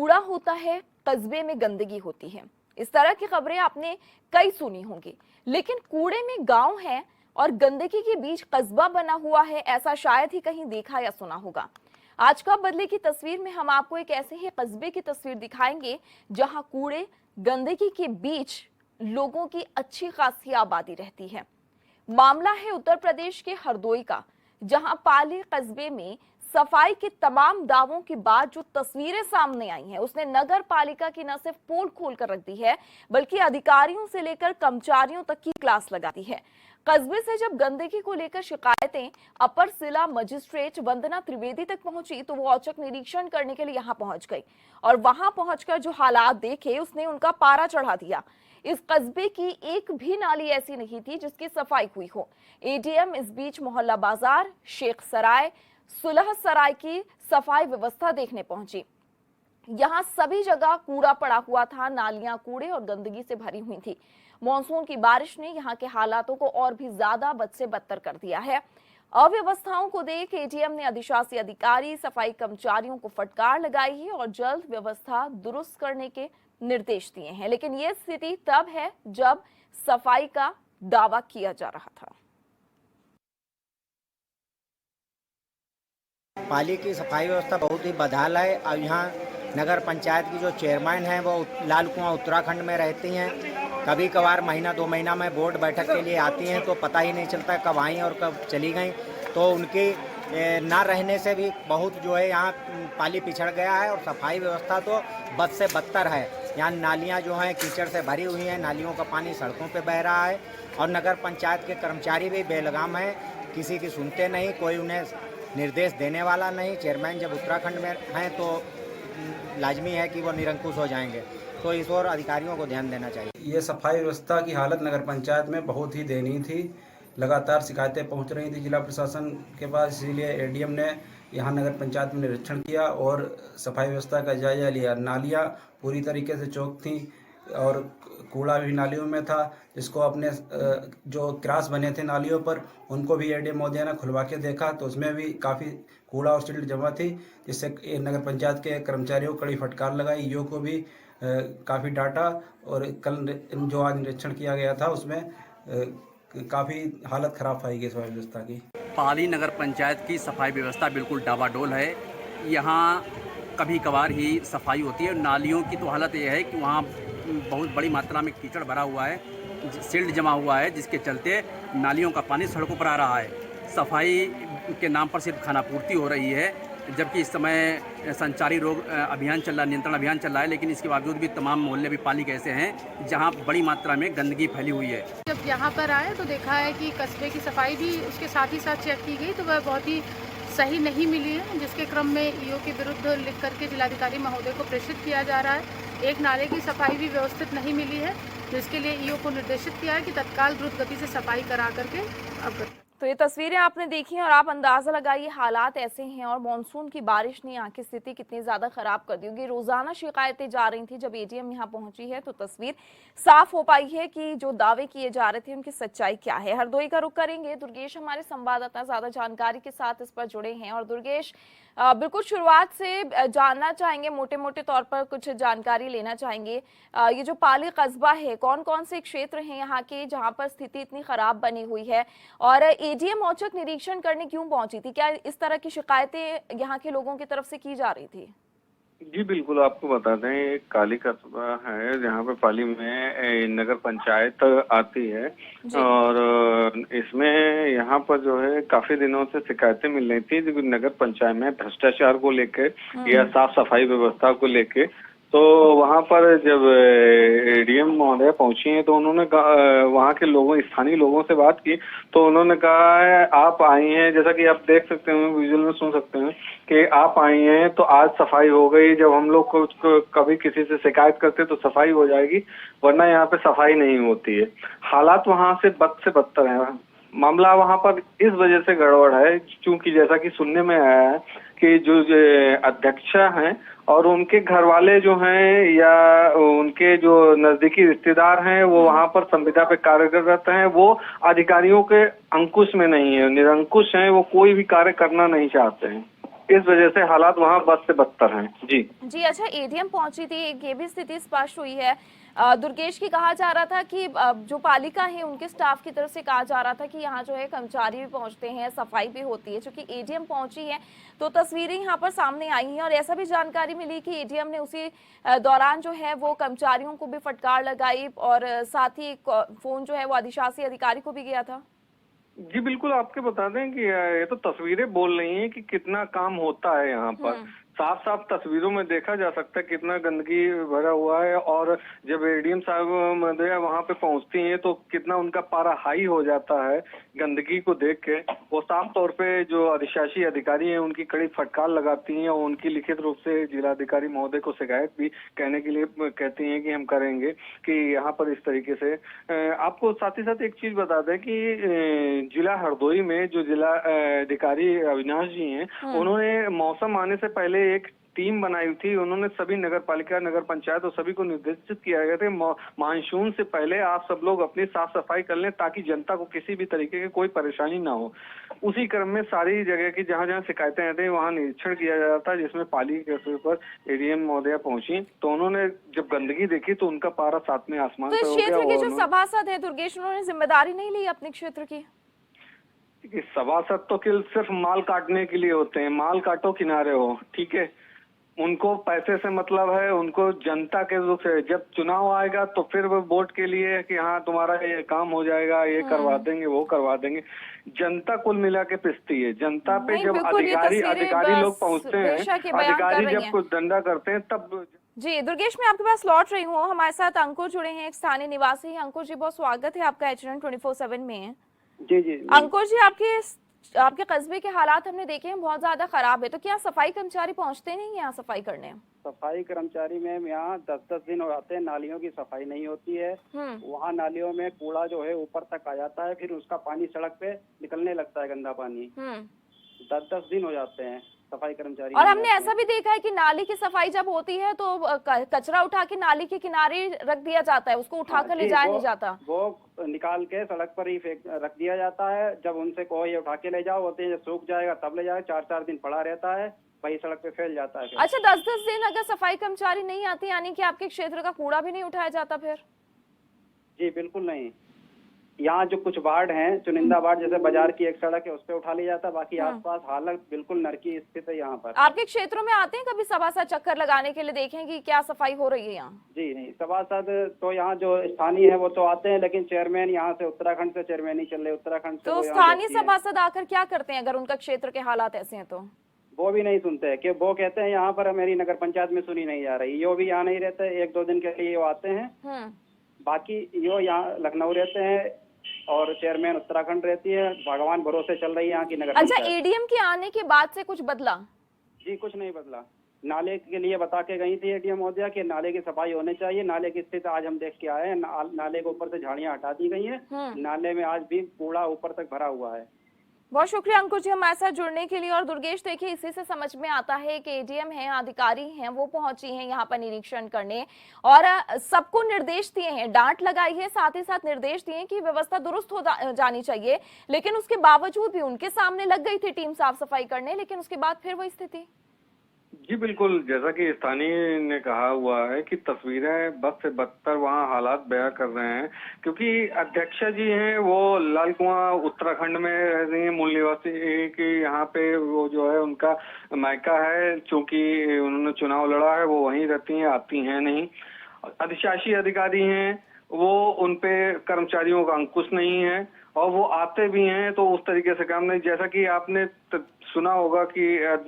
कूड़ा होता है, कस्बे में गंदगी होती है। इस तरह की खबरें आपने कई सुनी होंगी, लेकिन कूड़े में गांव है और गंदगी के बीच कस्बा बना हुआ है, ऐसा शायद ही कहीं देखा या सुना होगा। आज कब बदले की तस्वीर में हम आपको एक ऐसे ही कस्बे की तस्वीर दिखाएंगे जहां कूड़े गंदगी के बीच लोगों की अच्छी खासी आबादी रहती है। मामला है उत्तर प्रदेश के हरदोई का, जहां पाली कस्बे में सफाई के तमाम दावों के बाद जो तस्वीरें सामने आई हैं, उसने नगर पालिका की न सिर्फ पोल खोल कर रख दी है, बल्कि अधिकारियों से लेकर कर्मचारियों तक की क्लास लगा दी है। कस्बे से जब गंदगी को लेकर शिकायतें अपर जिला मजिस्ट्रेट वंदना त्रिवेदी तक पहुंची, तो वो औचक निरीक्षण करने के लिए यहां पहुंच गई और वहां पहुंचकर जो हालात देखे, उसने उनका पारा चढ़ा दिया। इस कस्बे की एक भी नाली ऐसी नहीं थी जिसकी सफाई हुई हो। एडीएम इस बीच मोहल्ला बाजार, शेख सराय, सुलह सराय की सफाई व्यवस्था देखने पहुंची। यहां सभी जगह कूड़ा पड़ा हुआ था, नालियां कूड़े और गंदगी से भरी हुई थी। मॉनसून की बारिश ने यहां के हालातों को और भी ज्यादा बद से बदतर कर दिया है। अव्यवस्थाओं को देख एडीएम ने अधिशासी अधिकारी, सफाई कर्मचारियों को फटकार लगाई है और जल्द व्यवस्था दुरुस्त करने के निर्देश दिए हैं। लेकिन ये स्थिति तब है जब सफाई का दावा किया जा रहा था। पाली की सफाई व्यवस्था बहुत ही बदहाल है और यहाँ नगर पंचायत की जो चेयरमैन हैं वो लाल कुआं उत्तराखंड में रहती हैं। कभी कभार महीना 2 महीना में बोर्ड बैठक के लिए आती हैं तो पता ही नहीं चलता कब आई और कब चली गई। तो उनकी ना रहने से भी बहुत जो है यहाँ पाली पिछड़ गया है और सफाई व्यवस्था तो बद से बदतर है। यहाँ नालियाँ जो हैं कीचड़ से भरी हुई हैं, नालियों का पानी सड़कों पे बह रहा है और नगर पंचायत के कर्मचारी भी बेलगाम हैं, किसी की सुनते नहीं, कोई उन्हें निर्देश देने वाला नहीं। चेयरमैन जब उत्तराखंड में हैं तो लाजमी है कि वो निरंकुश हो जाएंगे, तो इस ओर अधिकारियों को ध्यान देना चाहिए। ये सफाई व्यवस्था की हालत नगर पंचायत में बहुत ही दयनीय थी। लगातार शिकायतें पहुंच रही थी जिला प्रशासन के पास, इसीलिए एडीएम ने यहाँ नगर पंचायत में निरीक्षण किया और सफाई व्यवस्था का जायजा लिया। नालियाँ पूरी तरीके से चौक थी और कूड़ा भी नालियों में था, जिसको अपने जो क्रॉस बने थे नालियों पर उनको भी एडीएम महोदय ने खुलवा के देखा तो उसमें भी काफ़ी कूड़ा और सिल्ट जमा थी, जिससे नगर पंचायत के कर्मचारियों को कड़ी फटकार लगाई। ईओ को भी काफ़ी डांटा और कल जो आज निरीक्षण किया गया था उसमें काफ़ी हालत ख़राब पाई गई सफाई व्यवस्था की। पाली नगर पंचायत की सफाई व्यवस्था बिल्कुल डावाडोल है। यहाँ कभी कभार ही सफाई होती है। नालियों की तो हालत यह है कि वहाँ बहुत बड़ी मात्रा में कीचड़ भरा हुआ है, सिल्ट जमा हुआ है, जिसके चलते नालियों का पानी सड़कों पर आ रहा है। सफाई के नाम पर सिर्फ खानापूर्ति हो रही है, जबकि इस समय संचारी रोग अभियान चल रहा है, नियंत्रण अभियान चल रहा है, लेकिन इसके बावजूद भी तमाम मोहल्ले भी पाली के ऐसे हैं जहां बड़ी मात्रा में गंदगी फैली हुई है। जब यहाँ पर आए तो देखा है कि कस्बे की सफाई भी उसके साथ ही साथ चेक की गई तो वह बहुत ही सही नहीं मिली है, जिसके क्रम में ईओ के विरुद्ध लिख करके जिलाधिकारी महोदय को प्रेषित किया जा रहा है। एक नाले की सफाई भी व्यवस्थित नहीं मिली है, जिसके लिए ईओ को निर्देशित किया है कि तत्काल द्रुत गति से सफाई करा करके अवगत। तो ये तस्वीरें आपने देखी हैं और आप अंदाजा लगाइए हालात ऐसे हैं और मॉनसून की बारिश ने यहाँ की स्थिति कितनी ज्यादा खराब कर दी होगी। रोजाना शिकायतें जा रही थी, जब एडीएम यहाँ पहुंची है तो तस्वीर साफ हो पाई है कि जो दावे किए जा रहे थे उनकी सच्चाई क्या है। हरदोई का रुख करेंगे, दुर्गेश हमारे संवाददाता ज्यादा जानकारी के साथ इस पर जुड़े हैं। और दुर्गेश, बिल्कुल शुरुआत से जानना चाहेंगे, मोटे मोटे तौर पर कुछ जानकारी लेना चाहेंगे। ये जो पाली कस्बा है, कौन कौन से क्षेत्र हैं यहाँ के जहाँ पर स्थिति इतनी खराब बनी हुई है और एडीएम औचक निरीक्षण करने क्यों पहुंची थी? क्या इस तरह की शिकायतें यहाँ के लोगों की तरफ से की जा रही थी? जी बिल्कुल, आपको बता दें एक काली कस्बा है जहाँ पे पाली में नगर पंचायत आती है और इसमें यहाँ पर जो है काफी दिनों से शिकायतें मिल रही थी जो नगर पंचायत में भ्रष्टाचार को लेके या साफ सफाई व्यवस्था को लेके। तो वहाँ पर जब एडीएम महोदय पहुंची हैं तो उन्होंने वहाँ के लोगों, स्थानीय लोगों से बात की तो उन्होंने कहा आप आई हैं, जैसा कि आप देख सकते हैं, विजुअल में सुन सकते हैं कि आप आई हैं तो आज सफाई हो गई। जब हम लोग को कभी किसी से शिकायत करते तो सफाई हो जाएगी, वरना यहाँ पे सफाई नहीं होती है। हालात वहाँ से बदतर है। मामला वहाँ पर इस वजह से गड़बड़ है क्योंकि जैसा कि सुनने में आया है कि जो अध्यक्षा हैं और उनके घर वाले जो हैं या उनके जो नजदीकी रिश्तेदार हैं वो वहाँ पर संविदा पे कार्यरत हैं, वो अधिकारियों के अंकुश में नहीं है, निरंकुश हैं, वो कोई भी कार्य करना नहीं चाहते हैं। इस वजह से हालात वहाँ बद से बदतर हैं। जी जी, अच्छा, एडीएम पहुंची थी, ये भी स्थिति स्पष्ट हुई है। दुर्गेश की कहा जा रहा था कि जो पालिका है उनके स्टाफ की तरफ से कहा जा रहा था कि यहाँ जो है कर्मचारी भी पहुंचते हैं, सफाई भी होती है। चूंकि एडीएम पहुंची है तो तस्वीरें यहाँ पर सामने आई हैं और ऐसा भी जानकारी मिली कि एडीएम ने उसी दौरान जो है वो कर्मचारियों को भी फटकार लगाई और साथ ही फोन जो है वो अधिशासी अधिकारी को भी गया था। जी बिल्कुल, आपके बता दें कि ये तो तस्वीरें बोल रही हैं कि कितना काम होता है यहाँ पर। साफ साफ तस्वीरों में देखा जा सकता है कितना गंदगी भरा हुआ है, और जब एडीएम साहब महोदया वहाँ पे पहुँचती हैं तो कितना उनका पारा हाई हो जाता है गंदगी को देख के। वो साफ तौर पे जो अधिशासी अधिकारी हैं उनकी कड़ी फटकार लगाती हैं और उनकी लिखित रूप से जिलाधिकारी महोदय को शिकायत भी कहने के लिए कहती हैं कि हम करेंगे कि यहाँ पर इस तरीके से। आपको साथ ही साथ एक चीज बता दें कि जिला हरदोई में जो जिला अधिकारी अविनाश जी हैं, उन्होंने मौसम आने से पहले एक टीम बनाई थी। उन्होंने सभी नगर पालिका, नगर पंचायत और सभी को निर्देशित किया गया था मानसून से पहले आप सब लोग अपनी साफ सफाई कर लें ताकि जनता को किसी भी तरीके की कोई परेशानी ना हो। उसी क्रम में सारी जगह की जहां जहां शिकायतें आती हैं वहां निरीक्षण किया जा रहा था, जिसमें पालिका के पर एडीएम महोदया पहुंची तो उन्होंने जब गंदगी देखी तो उनका पारा सातवें आसमान तो पर इस हो गया। क्षेत्र के जो सभासद है दुर्गेश, उन्होंने जिम्मेदारी नहीं ली अपने क्षेत्र की? सभासद तो सिर्फ माल काटने के लिए होते हैं, माल काटो किनारे हो, ठीक है। उनको पैसे से मतलब है, उनको जनता के रूप से जब चुनाव आएगा तो फिर वो वोट के लिए कि हाँ तुम्हारा ये काम हो जाएगा, ये करवा देंगे, वो करवा देंगे। जनता कुल मिला के पिसती है। जनता पे जब अधिकारी लोग पहुंचते हैं, अधिकारी जब कुछ धंधा करते हैं तब। जी दुर्गेश, मैं आपके पास लौट रही हूँ। हमारे साथ अंकुर जुड़े हैं, एक स्थानीय निवासी। अंकुर जी, बहुत स्वागत है आपका HN 24/7 में। जी। अंकुर जी, आपके कस्बे के हालात हमने देखे हैं, बहुत ज्यादा खराब है, तो क्या सफाई कर्मचारी पहुंचते नहीं यहाँ सफाई करने? सफाई कर्मचारी में यहाँ 10-10 दिन हो जाते हैं, नालियों की सफाई नहीं होती है। वहाँ नालियों में कूड़ा जो है ऊपर तक आ जाता है, फिर उसका पानी सड़क पे निकलने लगता है, गंदा पानी। 10-10 दिन हो जाते हैं सफाई कर्मचारी। और हमने ऐसा भी देखा है कि नाली की सफाई जब होती है तो कचरा उठा के नाली के किनारे रख दिया जाता है, उसको उठाकर ले जाया नहीं जाता। वो निकाल के सड़क पर ही रख दिया जाता है। जब उनसे कहो ये उठा के ले जाओ, बोलते हैं जब सूख जाएगा तब ले जाएगा। 4-4 दिन पड़ा रहता है, वही सड़क पे फैल जाता है। अच्छा, 10-10 दिन अगर सफाई कर्मचारी नहीं आते, यानी कि आपके क्षेत्र का कूड़ा भी नहीं उठाया जाता फिर? जी बिल्कुल नहीं। यहाँ जो कुछ वार्ड हैं, चुनिंदा वार्ड, जैसे बाजार की एक सड़क है उस पर उठा लिया जाता है, बाकी आसपास हालत बिल्कुल नरकी स्थित है यहाँ पर। आपके क्षेत्रों में आते हैं कभी सभासद चक्कर लगाने के लिए, देखें कि क्या सफाई हो रही है यहाँ? जी नहीं, सभासद तो यहाँ जो स्थानीय है वो तो आते हैं, लेकिन चेयरमैन यहाँ से उत्तराखंड से चेयरमैन ही चल रहे, उत्तराखंड से। तो स्थानीय सभासद आकर क्या करते हैं अगर उनका क्षेत्र के हालात ऐसे हैं तो? वो भी नहीं सुनते हैं कि वो कहते हैं यहाँ पर मेरी नगर पंचायत में सुनी नहीं जा रही। यो भी यहाँ नहीं रहते, 1-2 दिन के लिए वो आते हैं, बाकी यो यहाँ लखनऊ रहते हैं और चेयरमैन उत्तराखंड रहती है। भगवान भरोसे चल रही है यहाँ की नगर पंचायत। अच्छा, एडीएम के आने के बाद से कुछ बदला? जी कुछ नहीं बदला। नाले के लिए बता के गई थी एडीएम महोदया कि नाले की सफाई होनी चाहिए। नाले की स्थिति आज हम देख के आए हैं, नाले के ऊपर से झाड़ियां हटा दी गई हैं, नाले में आज भी कूड़ा ऊपर तक भरा हुआ है। बहुत शुक्रिया अंकुर जी हमारे साथ जुड़ने के लिए। और दुर्गेश, देखिए इसी से समझ में आता है कि एडीएम हैं, अधिकारी हैं, वो पहुंची हैं यहाँ पर निरीक्षण करने और सबको निर्देश दिए हैं, डांट लगाई है, साथ ही साथ निर्देश दिए कि व्यवस्था दुरुस्त हो जानी चाहिए। लेकिन उसके बावजूद भी उनके सामने लग गई थी टीम साफ सफाई करने, लेकिन उसके बाद फिर वही स्थिति। जी बिल्कुल, जैसा कि स्थानीय ने कहा हुआ है कि तस्वीरें बद से बदतर वहाँ हालात बयां कर रहे हैं, क्योंकि अध्यक्ष जी हैं वो लाल कुआं उत्तराखंड में रह रही है, मूल निवासी कि यहाँ पे वो जो है उनका मायका है, चूंकि उन्होंने चुनाव लड़ा है, वो वहीं रहती हैं, आती हैं नहीं। अधिशासी अधिकारी हैं, वो उनपे कर्मचारियों का अंकुश नहीं है और वो आते भी हैं तो उस तरीके से काम नहीं। जैसा कि आपने सुना होगा कि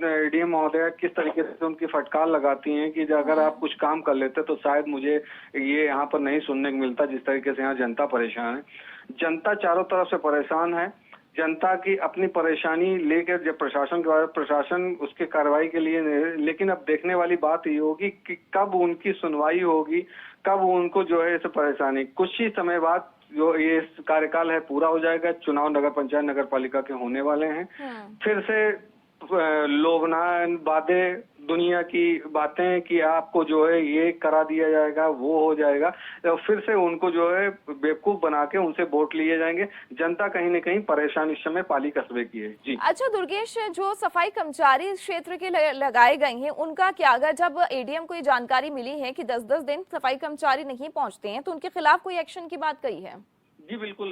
एडीएम महोदया किस तरीके से उनकी फटकार लगाती हैं कि अगर आप कुछ काम कर लेते तो शायद मुझे ये यहाँ पर नहीं सुनने को मिलता। जिस तरीके से यहाँ जनता परेशान है, जनता चारों तरफ से परेशान है। जनता की अपनी परेशानी लेकर जब प्रशासन उसके कार्रवाई के लिए, लेकिन अब देखने वाली बात ये होगी कि कब उनकी सुनवाई होगी, कब उनको जो है इस परेशानी। कुछ ही समय बाद जो ये कार्यकाल है पूरा हो जाएगा, चुनाव नगर पंचायत नगर पालिका के होने वाले हैं। फिर से लोभनान वादे दुनिया की बातें कि आपको जो है ये करा दिया जाएगा, वो हो जाएगा, तो फिर से उनको जो है बेवकूफ बना के उनसे वोट लिए जाएंगे। जनता कहीं न कहीं परेशान इस समय पाली कस्बे की है। जी अच्छा दुर्गेश, जो सफाई कर्मचारी इस क्षेत्र के लगाए गए हैं उनका क्या? अगर जब एडीएम को ये जानकारी मिली है कि 10-10 दिन सफाई कर्मचारी नहीं पहुंचते हैं तो उनके खिलाफ कोई एक्शन की बात कही है? जी बिल्कुल,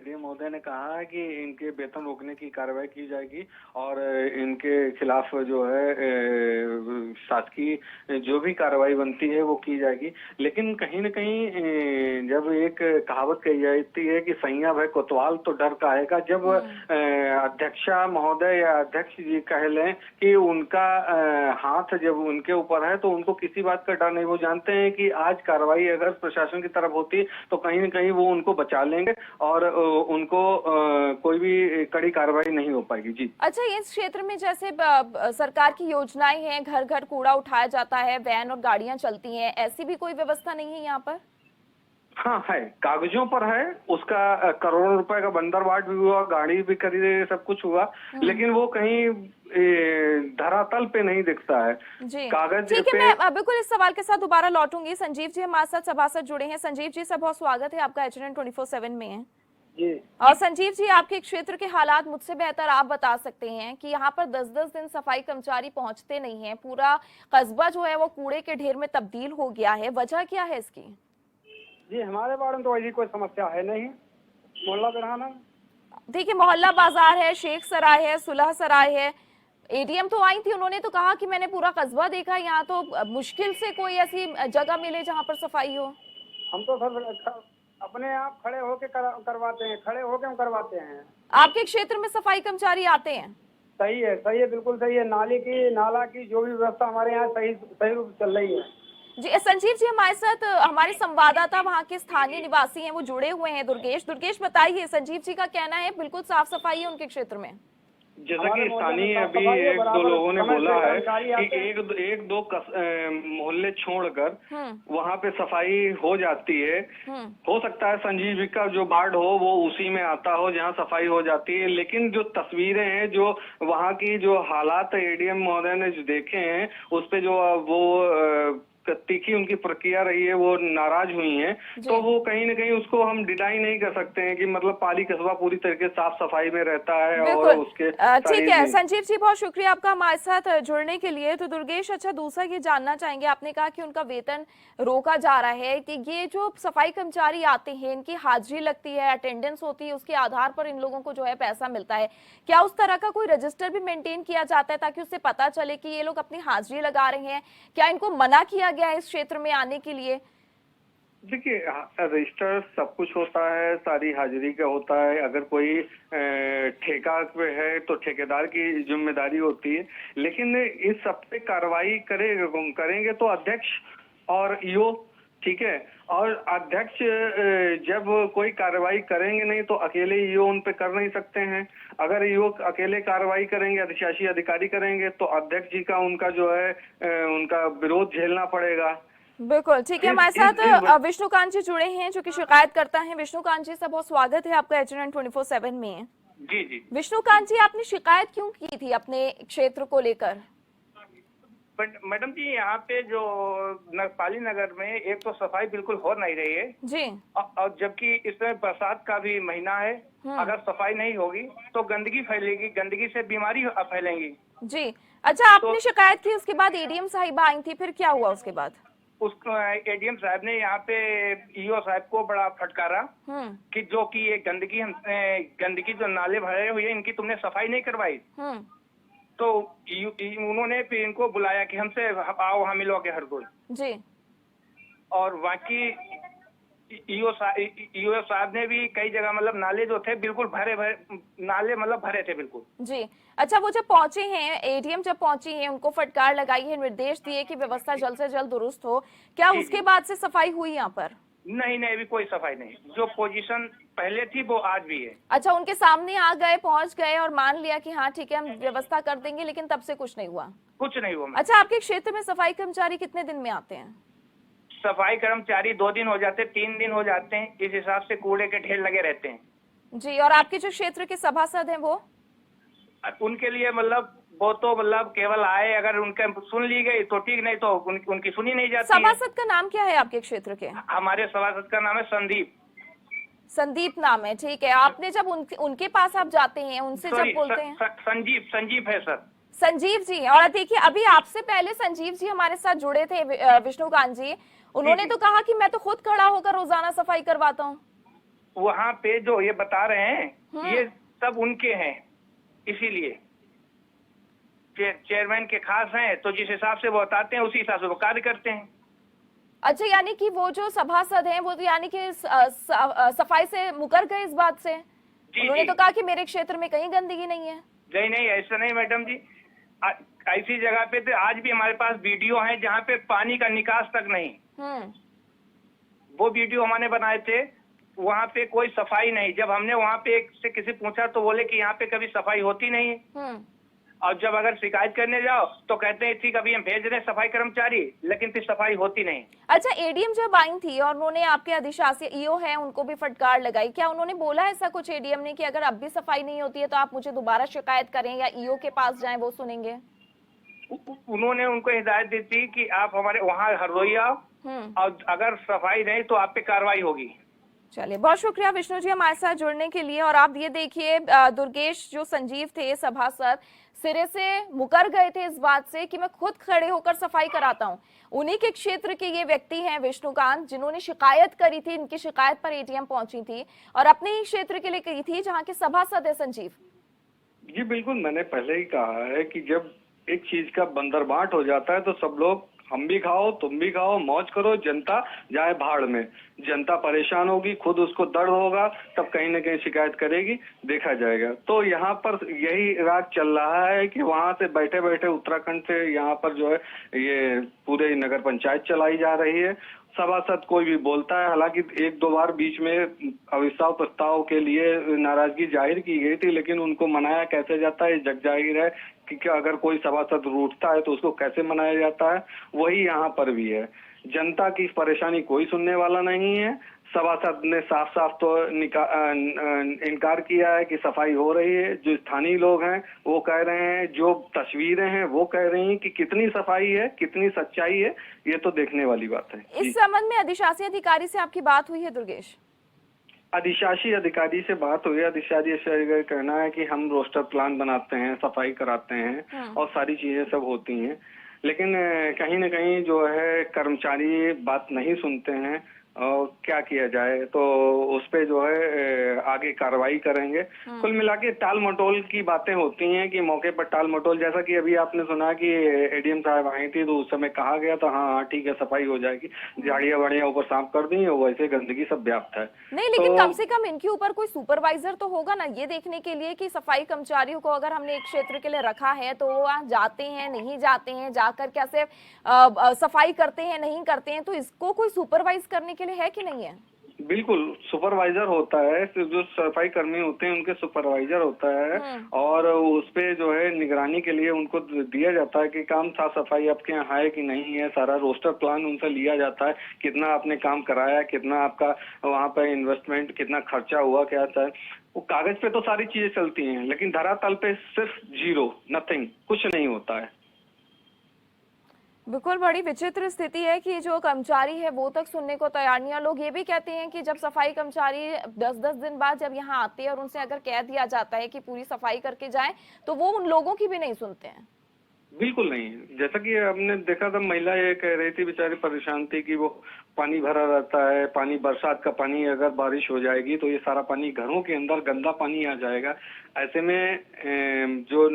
डीएम महोदय ने कहा है कि इनके वेतन रोकने की कार्रवाई की जाएगी और इनके खिलाफ जो है शासकीय जो भी कार्रवाई बनती है वो की जाएगी। लेकिन कहीं न कहीं जब एक कहावत कही जाती है कि सैया भय कोतवाल तो डर काहेगा, जब अध्यक्षा महोदय या अध्यक्ष जी कह लें कि उनका हाथ जब उनके ऊपर है तो उनको किसी बात का डर नहीं। वो जानते हैं कि आज कार्रवाई अगर प्रशासन की तरफ होती तो कहीं न कहीं वो उनको बचा लेंगे और उनको कोई भी कड़ी कार्रवाई नहीं हो पाएगी। जी अच्छा, इस क्षेत्र में जैसे सरकार की योजनाएं हैं, घर घर कूड़ा उठाया जाता है, वैन और गाड़ियां चलती हैं, ऐसी भी कोई व्यवस्था नहीं है यहाँ पर? हाँ है, कागजों पर है, उसका करोड़ों रुपए का बंदरबाट भी हुआ, गाड़ी भी खरीदे, सब कुछ हुआ, लेकिन वो कहीं धरातल पे नहीं दिखता है। जी कागज ठीक है, पे... मैं बिल्कुल इस सवाल के साथ दोबारा लौटूंगी। संजीव जी हमारे साथ सभासद जुड़े हैं। संजीव जी से बहुत स्वागत है, आपका एचएनएन 24/7 में है। जी और संजीव जी, आपके क्षेत्र के हालात मुझसे बेहतर आप बता सकते हैं कि यहाँ पर 10-10 दिन सफाई कर्मचारी पहुंचते नहीं हैं, पूरा कस्बा जो है वो कूड़े के ढेर में तब्दील हो गया है, वजह क्या है इसकी? जी हमारे बारे में तो ऐसी कोई समस्या है नहीं, मोहल्ला बिरहाना। देखिए, मोहल्ला बाजार है, शेख सराय है, सुलह सराय है। एडीएम तो आई थी, उन्होंने तो कहा कि मैंने पूरा कस्बा देखा, यहाँ तो मुश्किल से कोई ऐसी जगह मिले जहाँ पर सफाई हो। हम तो सर अपने आप खड़े होके करवाते हैं, खड़े होके हम करवाते हैं। आपके क्षेत्र में सफाई कर्मचारी आते हैं? सही है, बिल्कुल सही है। नाला की जो भी व्यवस्था हमारे यहाँ सही रूप से चल रही है। जी संजीव जी, हमारे साथ हमारे संवाददाता वहाँ के स्थानीय निवासी हैं, वो जुड़े हुए हैं। दुर्गेश बताइए, संजीव जी का कहना है बिल्कुल साफ सफाई है उनके क्षेत्र में। जैसा कि स्थानीय अभी एक दो लोगों ने बोला है कि एक दो मोहल्ले छोड़कर वहाँ पे सफाई हो जाती है। हो सकता है संजीव जी का जो वार्ड हो वो उसी में आता हो जहाँ सफाई हो जाती है, लेकिन जो तस्वीरें हैं, जो वहाँ की जो हालात एडीएम महोदय ने जो देखे हैं, उस पे जो वो तीखी उनकी प्रक्रिया रही है, वो नाराज हुई हैं, तो वो कहीं न कहीं उसको हम डिनाई नहीं कर सकते हैं कि मतलब पाली कस्बा पूरी तरीके साफ सफाई में रहता है और उसके ठीक है। संजीव जी बहुत शुक्रिया आपका हमारे साथ जुड़ने के लिए। तो दुर्गेश, अच्छा दूसरा ये जानना चाहेंगे, आपने कहा कि उनका वेतन रोका जा रहा है, कि ये जो सफाई कर्मचारी आते हैं इनकी हाजिरी लगती है, अटेंडेंस होती है, उसके आधार पर इन लोगों को जो है पैसा मिलता है, क्या उस तरह का कोई रजिस्टर भी मेंटेन किया जाता है ताकि उससे पता चले कि ये लोग अपनी हाजिरी लगा रहे हैं? क्या इनको मना किया गया है इस क्षेत्र में आने के लिए? देखिए, रजिस्टर सब कुछ होता है, सारी हाजिरी का होता है। अगर कोई ठेका पे है तो ठेकेदार की जिम्मेदारी होती है, लेकिन इस सब पे कार्रवाई करेंगे तो अध्यक्ष और ईओ, ठीक है। और अध्यक्ष जब कोई कार्रवाई करेंगे नहीं तो अकेले ईओ उन पे कर नहीं सकते हैं। अगर ईओ अकेले कार्रवाई करेंगे, अधिशासी अधिकारी करेंगे, तो अध्यक्ष जी का उनका जो है उनका विरोध झेलना पड़ेगा। बिल्कुल ठीक है। हमारे साथ विष्णुकांत जी जुड़े हैं जो कि शिकायत करता है। विष्णुकांत जी से बहुत स्वागत है, आपका एचएनएन 24/7 में है। जी जी विष्णुकांत जी, आपने शिकायत क्यों की थी अपने क्षेत्र को लेकर? मैडम जी, यहाँ पे जो पाली नगर में एक तो सफाई बिल्कुल हो नहीं रही है जी, और जबकि इसमें बरसात का भी महीना है। अगर सफाई नहीं होगी तो गंदगी फैलेगी, गंदगी से बीमारी फैलेंगी। जी अच्छा, आपने शिकायत की, उसके बाद एडीएम साहिबा आई थी, फिर क्या हुआ उसके बाद? एडीएम साहब ने यहाँ पे ईओ साहब को बड़ा फटकारा कि जो कि ये गंदगी जो नाले भरे हुए इनकी तुमने सफाई नहीं करवाई। तो उन्होंने फिर इनको बुलाया कि हमसे आओ, हम मिलो के हरदोई जी। और बाकी ईओ साहब ने भी कई जगह मतलब नाले जो थे बिल्कुल भरे थे बिल्कुल। जी अच्छा, वो जब पहुंचे हैं, एडीएम जब पहुंची हैं, उनको फटकार लगाई है, निर्देश दिए कि व्यवस्था जल्द से जल्द दुरुस्त हो, क्या उसके बाद से सफाई हुई यहाँ पर? नहीं, अभी कोई सफाई नहीं। जो पोजीशन पहले थी वो आज भी है। अच्छा, उनके सामने आ गए, पहुंच गए और मान लिया कि हाँ ठीक है हम व्यवस्था कर देंगे, लेकिन तब से कुछ नहीं हुआ? कुछ नहीं हुआ। अच्छा, आपके क्षेत्र में सफाई कर्मचारी कितने दिन में आते हैं? सफाई कर्मचारी 2 दिन हो जाते, 3 दिन हो जाते हैं, इस हिसाब से कूड़े के ढेर लगे रहते हैं। जी, और आपके जो क्षेत्र के सभासद हैं वो? उनके लिए मतलब वो तो मतलब केवल आए, अगर उनका सुन ली गई तो ठीक, नहीं तो उनकी सुनी नहीं जाती है। सभासद का नाम क्या है आपके क्षेत्र के? हमारे सभासद का नाम है संदीप। संदीप नाम है, ठीक है। आपने जब उनके पास आप जाते हैं, उनसे जब बोलते हैं? संजीव है सर। संजीव जी, और देखिए अभी आपसे पहले संजीव जी हमारे साथ जुड़े थे, विष्णुकांत जी, उन्होंने तो कहा कि मैं तो खुद खड़ा होकर रोजाना सफाई करवाता हूँ। वहाँ पे जो ये बता रहे हैं ये सब उनके हैं, इसीलिए चेयरमैन के खास हैं, तो जिस हिसाब से वो बताते हैं उसी हिसाब से वो कार्य करते हैं। अच्छा, यानी कि वो जो सभासद हैं वो तो यानी कि सफाई से मुकर गए इस बात से? उन्होंने तो कहा कि मेरे क्षेत्र में कहीं गंदगी नहीं है। नहीं, ऐसा नहीं मैडम जी, ऐसी जगह पे तो आज भी हमारे पास वीडियो हैं जहाँ पे पानी का निकास तक नहीं। वो वीडियो हमने बनाए थे, वहाँ पे कोई सफाई नहीं। जब हमने वहाँ पे एक से किसी पूछा तो बोले कि यहाँ पे कभी सफाई होती नहीं है, और जब अगर शिकायत करने जाओ तो कहते हैं ठीक अभी हम भेज रहे हैं सफाई कर्मचारी, लेकिन फिर सफाई होती नहीं। अच्छा, एडीएम जब आई थी और उन्होंने आपके अधिशासी ईओ है उनको भी फटकार लगाई, क्या उन्होंने बोला ऐसा कुछ एडीएम ने कि अगर अब भी सफाई नहीं होती है तो आप मुझे दोबारा शिकायत करें या ईओ के पास जाएं, वो सुनेंगे? उन्होंने उनको हिदायत दी थी कि आप हमारे वहाँ हरदोई आओ और अगर सफाई नहीं तो आप पे कार्रवाई होगी। चलिए, बहुत शुक्रिया विष्णु जी हमारे साथ जुड़ने के लिए। और आप ये देखिए, दुर्गेश जो संजीव थे सभासद, सिरे से मुकर गए थे इस बात से कि मैं खुद खड़े होकर सफाई कराता हूं। उन्हीं के क्षेत्र के ये व्यक्ति हैं विष्णुकांत, जिन्होंने शिकायत करी थी, इनकी शिकायत पर एडीएम पहुंची थी और अपने ही क्षेत्र के लिए कही थी जहां के सभासद है संजीव। जी बिल्कुल, मैंने पहले ही कहा है कि जब एक चीज का बंदरबाट हो जाता है तो सब लोग, हम भी खाओ तुम भी खाओ, मौज करो, जनता जाए भाड़ में। जनता परेशान होगी, खुद उसको दर्द होगा, तब कहीं ना कहीं शिकायत करेगी, देखा जाएगा। तो यहाँ पर यही राग चल रहा है कि वहाँ से बैठे बैठे उत्तराखंड से यहाँ पर जो है ये पूरे नगर पंचायत चलाई जा रही है। सभासद कोई भी बोलता है, हालांकि एक दो बार बीच में अविश्वास प्रस्ताव के लिए नाराजगी जाहिर की गई थी, लेकिन उनको मनाया कैसे जाता है जग जाहिर है कि अगर कोई सभासद रूठता है तो उसको कैसे मनाया जाता है। वही यहाँ पर भी है, जनता की परेशानी कोई सुनने वाला नहीं है। सभासद ने साफ साफ तो इनकार किया है कि सफाई हो रही है। जो स्थानीय लोग हैं वो कह रहे हैं, जो तस्वीरें हैं वो कह रही हैं कि कितनी सफाई है, कितनी सच्चाई है, ये तो देखने वाली बात है। इस संबंध में अधिशासी अधिकारी से आपकी बात हुई है दुर्गेश? अधिशासी अधिकारी से बात हुई है। अधिशासी का कहना है कि हम रोस्टर प्लान बनाते हैं, सफाई कराते हैं और सारी चीजें सब होती हैं, लेकिन कहीं न कहीं जो है कर्मचारी बात नहीं सुनते हैं और क्या किया जाए, तो उस पे जो है आगे कार्रवाई करेंगे। कुल मिला के टाल मटोल की बातें होती हैं कि मौके पर टाल मटोल, जैसा कि अभी आपने सुना कि एडीएम साहब आई थी तो उस समय कहा गया था हाँ ठीक है सफाई हो जाएगी, झाड़ियां वाड़ियां ऊपर साफ कर दी, वैसे गंदगी सब व्याप्त है। नहीं, लेकिन कम से कम इनके ऊपर कोई सुपरवाइजर तो होगा ना, ये देखने के लिए कि सफाई कर्मचारियों को अगर हमने एक क्षेत्र के लिए रखा है तो वो वहाँ जाते हैं नहीं जाते हैं, जाकर कैसे सफाई करते हैं नहीं करते हैं, तो इसको कोई सुपरवाइज करने के है कि नहीं है? बिल्कुल सुपरवाइजर होता है, जो सफाई कर्मी होते हैं उनके सुपरवाइजर होता है और उस पे जो है निगरानी के लिए उनको दिया जाता है कि काम साफ सफाई आपके यहाँ है कि नहीं है। सारा रोस्टर प्लान उनसे लिया जाता है, कितना आपने काम कराया, कितना आपका वहाँ पे इन्वेस्टमेंट, कितना खर्चा हुआ, क्या था। वो कागज पे तो सारी चीजें चलती हैं, लेकिन धरातल पे सिर्फ जीरो, नथिंग, कुछ नहीं होता है। बिल्कुल, बड़ी विचित्र स्थिति है कि जो कर्मचारी है वो तक सुनने को तैयार नहीं है। लोग ये भी कहते हैं कि जब सफाई कर्मचारी 10-10 दिन बाद जब यहाँ आते हैं और उनसे अगर कह दिया जाता है कि पूरी सफाई करके जाएं, तो वो उन लोगों की भी नहीं सुनते हैं। बिल्कुल नहीं, जैसा कि हमने देखा था, महिला ये कह रही थी, बेचारी परेशान थी कि वो पानी भरा रहता है, पानी बरसात का पानी, अगर बारिश हो जाएगी तो ये सारा पानी घरों के अंदर गंदा पानी आ जाएगा। ऐसे में जो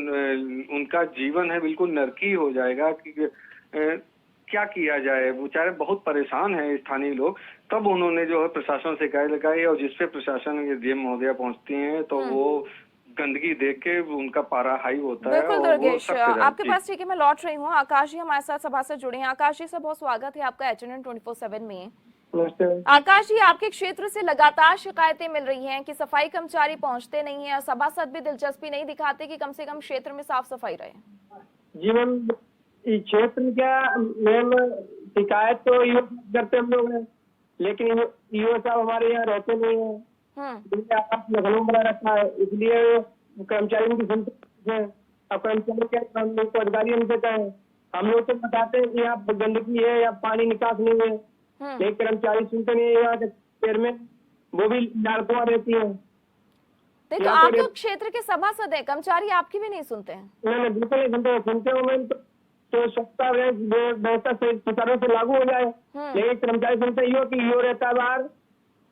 उनका जीवन है बिल्कुल नरकी हो जाएगा कि क्या किया जाए। बेचारे बहुत परेशान हैं स्थानीय लोग। तब उन्होंने जो है प्रशासन से शिकायत लगाई और जिसपे प्रशासन के डीएम महोदया पहुंचती हैं तो वो गंदगी देख के उनका पारा हाई होता है। बिल्कुल दुर्गेश, आपके पास ठीक है, मैं लौट रही हूँ। आकाश जी हमारे साथ सभा से जुड़े हैं। आकाश जी, बहुत स्वागत है आपका HNN 24/7 में। आकाश जी, आपके क्षेत्र से लगातार शिकायतें मिल रही हैं कि सफाई कर्मचारी पहुंचते नहीं है और सभासद भी दिलचस्पी नहीं दिखाते कि कम से कम क्षेत्र में साफ सफाई रहे। जी मैम, इस क्षेत्र में क्या मैम शिकायत तो ईओ करते हम लोग हैं, लेकिन ईओ साहब हमारे यहाँ रहते नहीं है, लखनऊ बना रखा है, इसलिए कर्मचारियों की सुनते हैं। अब कर्मचारी क्या हम लोग को अधिकारी हमसे कहें, हम लोग तो बताते हैं कि यहाँ गंदगी है या पानी निकास नहीं है, लेकिन कर्मचारी सुनते नहीं है। यहाँ के चेयरमैन वो भी लालकुआं रहती है। देखो आप तो क्षेत्र के सभासद हैं, कर्मचारी आपकी भी नहीं सुनते हैं। नहीं बिल्कुल नहीं सुनते, सुनते हो मैं तो सत्ता व्यवस्था सुचारू से लागू हो जाए, लेकिन कर्मचारी सुनते ही हो कि यो रहता है बाहर।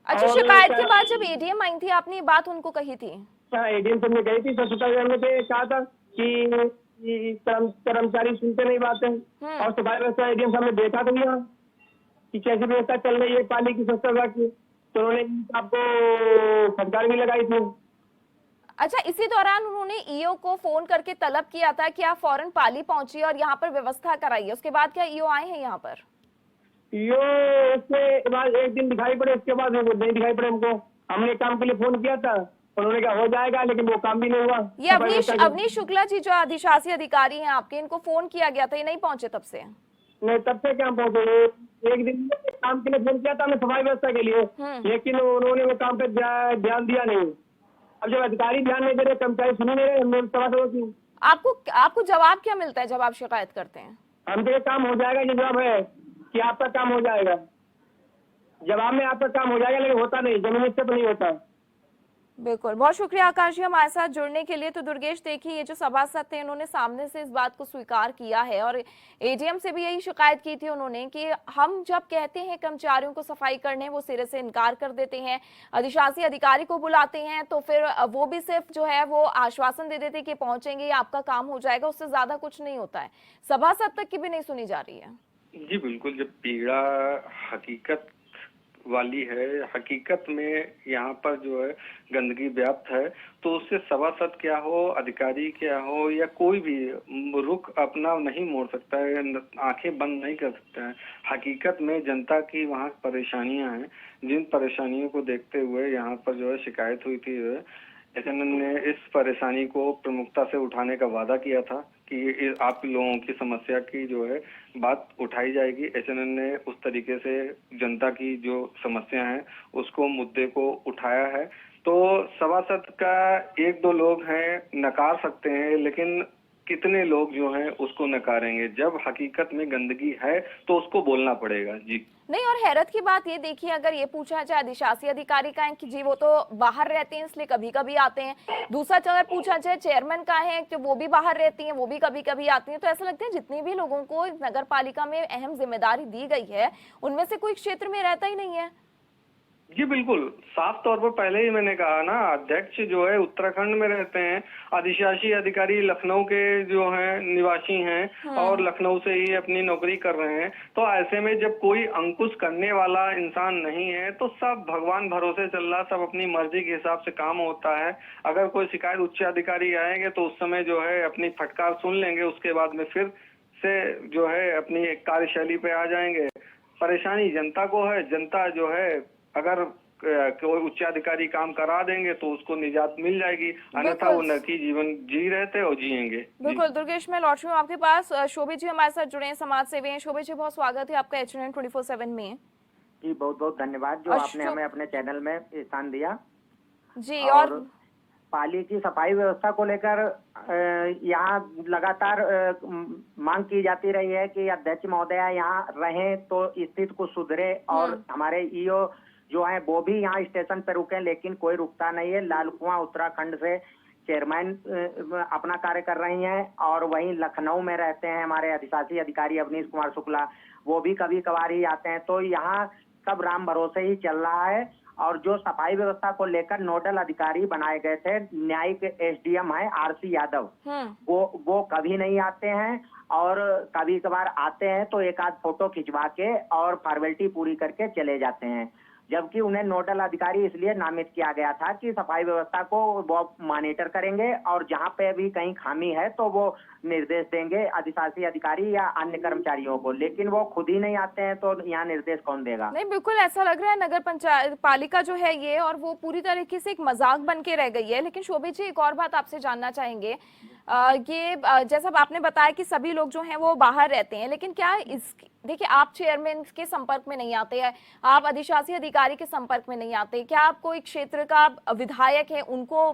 अच्छा, शिकायत के बाद जब एडीएम आई थी आपने ये बात उनको कही थी? हाँ, एडीएम से मैं गई थी, स्वच्छता में कहा था कि कर्मचारी सुनते नहीं बातें, और सफाई व्यवस्था एडीएम साहब ने देखा तो यहाँ कि कैसी व्यवस्था चल रही है पाली की स्वच्छता की, तो उन्होंने आपको फटकार भी लगाई थी। अच्छा, इसी दौरान उन्होंने ईओ को फोन करके तलब किया था कि आप फौरन पाली पहुंचिए और यहाँ पर व्यवस्था कराइए। उसके बाद क्या ईओ आए हैं यहाँ पर? ईओ उसके बाद एक दिन दिखाई पड़े, उसके बाद नहीं दिखाई पड़े हमको। हमने काम के लिए फोन किया था, उन्होंने कहा हो जाएगा, लेकिन वो काम भी नहीं हुआ। ये अवनीश शुक्ला जी जो अधिशासी अधिकारी हैं आपके, इनको फोन किया गया था, ये नहीं पहुंचे तब से? नहीं, तब से क्या पहुंचे, एक दिन काम के लिए फोन किया था हमने सफाई व्यवस्था के लिए, लेकिन उन्होंने वो काम पे ध्यान दिया नहीं। अब जब अधिकारी ध्यान नहीं दे रहे, कर्मचारी सुन नहीं रहे, आपको जवाब क्या मिलता है जब आप शिकायत करते हैं? हम तो ये काम हो जाएगा, ये जवाब है कि आपका काम हो जाएगा, जवाब में आपका काम हो जाएगा, लेकिन होता नहीं, जमीनी स्तर पर नहीं होता। बिल्कुल, बहुत शुक्रिया आकाश जी हमारे साथ जुड़ने के लिए। तो दुर्गेश देखिए, ये जो सभासद थे इन्होंने सामने से इस बात को स्वीकार किया है और एडीएम से भी यही शिकायत की थी उन्होंने कि हम जब कहते हैं कर्मचारियों को सफाई करने, वो सिरे से इनकार कर देते हैं। अधिशासी अधिकारी को बुलाते हैं तो फिर वो भी सिर्फ जो है वो आश्वासन दे देते कि पहुंचेंगे, आपका काम हो जाएगा, उससे ज्यादा कुछ नहीं होता है। सभासद तक की भी नहीं सुनी जा रही है। जी बिल्कुल, जब पीड़ा हकीकत वाली है, हकीकत में यहाँ पर जो है गंदगी व्याप्त है, तो उससे सभासद क्या हो, अधिकारी क्या हो, या कोई भी रुख अपना नहीं मोड़ सकता है, आंखें बंद नहीं कर सकता है। हकीकत में जनता की वहाँ परेशानियां हैं, जिन परेशानियों को देखते हुए यहाँ पर जो है शिकायत हुई थी। एचएनएन ने इस परेशानी को प्रमुखता से उठाने का वादा किया था कि आप लोगों की समस्या की जो है बात उठाई जाएगी। एचएनएन ने उस तरीके से जनता की जो समस्या है उसको, मुद्दे को उठाया है। तो सभासद का एक दो लोग हैं नकार सकते हैं, लेकिन कितने लोग जो हैं उसको नकारेंगे? जब हकीकत में गंदगी है तो उसको बोलना पड़ेगा। जी नहीं, और हैरत की बात ये देखिए, अगर ये पूछा जाए अधिशासी अधिकारी का है कि जी वो तो बाहर रहते हैं इसलिए कभी कभी आते हैं, दूसरा अगर पूछा जाए चेयरमैन का है कि वो भी बाहर रहती हैं, वो भी कभी कभी आती हैं, तो ऐसा लगता है जितनी भी लोगों को नगर पालिका में अहम जिम्मेदारी दी गई है उनमें से कोई क्षेत्र में रहता ही नहीं है। जी बिल्कुल, साफ तौर पर पहले ही मैंने कहा ना, अध्यक्ष जो है उत्तराखंड में रहते हैं, अधिशासी अधिकारी लखनऊ के जो हैं निवासी हैं और लखनऊ से ही अपनी नौकरी कर रहे हैं। तो ऐसे में जब कोई अंकुश करने वाला इंसान नहीं है तो सब भगवान भरोसे चल रहा, सब अपनी मर्जी के हिसाब से काम होता है। अगर कोई शिकायत उच्च अधिकारी आएंगे तो उस समय जो है अपनी फटकार सुन लेंगे, उसके बाद में फिर से जो है अपनी कार्यशैली पे आ जाएंगे। परेशानी जनता को है, जनता जो है अगर कोई उच्च अधिकारी काम करा देंगे तो उसको निजात मिल जाएगी, अन्यथा वो नरकी जीवन जी रहे थे और जिएंगे। बिल्कुल दुर्गेश, मैं लौट रही हूँ आपके पास। शोभित जी हमारे साथ जुड़े हैं, समाज सेवी हैं। शोभित जी, बहुत स्वागत है आपका एचएनएन 24/7 में। जी बहुत बहुत धन्यवाद जो आपने हमें अपने चैनल में स्थान दिया। जी, और पाली की सफाई व्यवस्था को लेकर यहाँ लगातार मांग की जाती रही है कि अध्यक्ष महोदय यहाँ रहें तो स्थिति को सुधरे, और हमारे ईओ जो है वो भी यहाँ स्टेशन पर रुके, लेकिन कोई रुकता नहीं है। लालकुआं उत्तराखंड से चेयरमैन अपना कार्य कर रही हैं, और वहीं लखनऊ में रहते हैं हमारे अधिशासी अधिकारी अवनीश कुमार शुक्ला, वो भी कभी कभार ही आते हैं। तो यहाँ सब राम भरोसे ही चल रहा है। और जो सफाई व्यवस्था को लेकर नोडल अधिकारी बनाए गए थे, न्यायिक एसडीएम है आरसी यादव, वो कभी नहीं आते हैं, और कभी कभार आते हैं तो एक आध फोटो खिंचवा के और फॉर्मेलिटी पूरी करके चले जाते हैं। जबकि उन्हें नोडल अधिकारी इसलिए नामित किया गया था कि सफाई व्यवस्था को वो मॉनिटर करेंगे, और जहां पे भी कहीं खामी है तो वो निर्देश देंगे अधिशासी अधिकारी या अन्य कर्मचारियों को, लेकिन वो खुद ही नहीं आते हैं तो यहाँ निर्देश कौन देगा? नहीं, बिल्कुल ऐसा लग रहा है नगर पंचायत पालिका जो है ये, और वो पूरी तरीके से एक मजाक बन के रह गई है। लेकिन शोभित जी, एक और बात आपसे जानना चाहेंगे, ये जैसा आपने बताया कि सभी लोग जो हैं वो बाहर रहते हैं, लेकिन क्या इस देखिए आप चेयरमैन के संपर्क में नहीं आते हैं, आप अधिशासी अधिकारी के संपर्क में नहीं आते, क्या आपको एक क्षेत्र का विधायक है उनको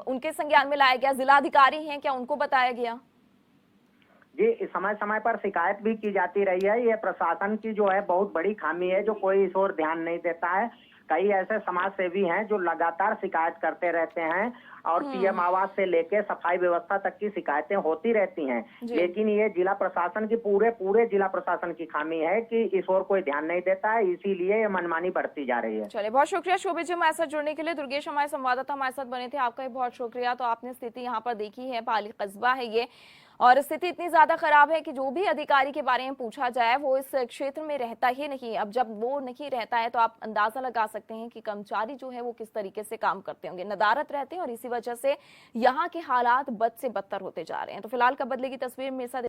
उनके संज्ञान में लाया गया, जिलाधिकारी हैं क्या उनको बताया गया? जी, समय समय पर शिकायत भी की जाती रही है। ये प्रशासन की जो है बहुत बड़ी खामी है जो कोई इस ओर ध्यान नहीं देता है। कई ऐसे समाज सेवी हैं जो लगातार शिकायत करते रहते हैं और पीएम आवास से लेके सफाई व्यवस्था तक की शिकायतें होती रहती हैं, लेकिन ये जिला प्रशासन की पूरे जिला प्रशासन की खामी है कि इस ओर कोई ध्यान नहीं देता है, इसीलिए ये मनमानी बढ़ती जा रही है। चलिए, बहुत शुक्रिया शोभित जी हमारे साथ जुड़ने के लिए। दुर्गेश हमारे संवाददाता हमारे साथ बने थे, आपका भी बहुत शुक्रिया। तो आपने स्थिति यहाँ पर देखी है, पाली कस्बा है ये, और स्थिति इतनी ज्यादा खराब है कि जो भी अधिकारी के बारे में पूछा जाए वो इस क्षेत्र में रहता ही नहीं। अब जब वो नहीं रहता है तो आप अंदाजा लगा सकते हैं कि कर्मचारी जो है वो किस तरीके से काम करते होंगे, नदारत रहते हैं, और इसी वजह से यहाँ के हालात बद से बदतर होते जा रहे हैं। तो फिलहाल कब बदलेगी तस्वीर मेरे साथ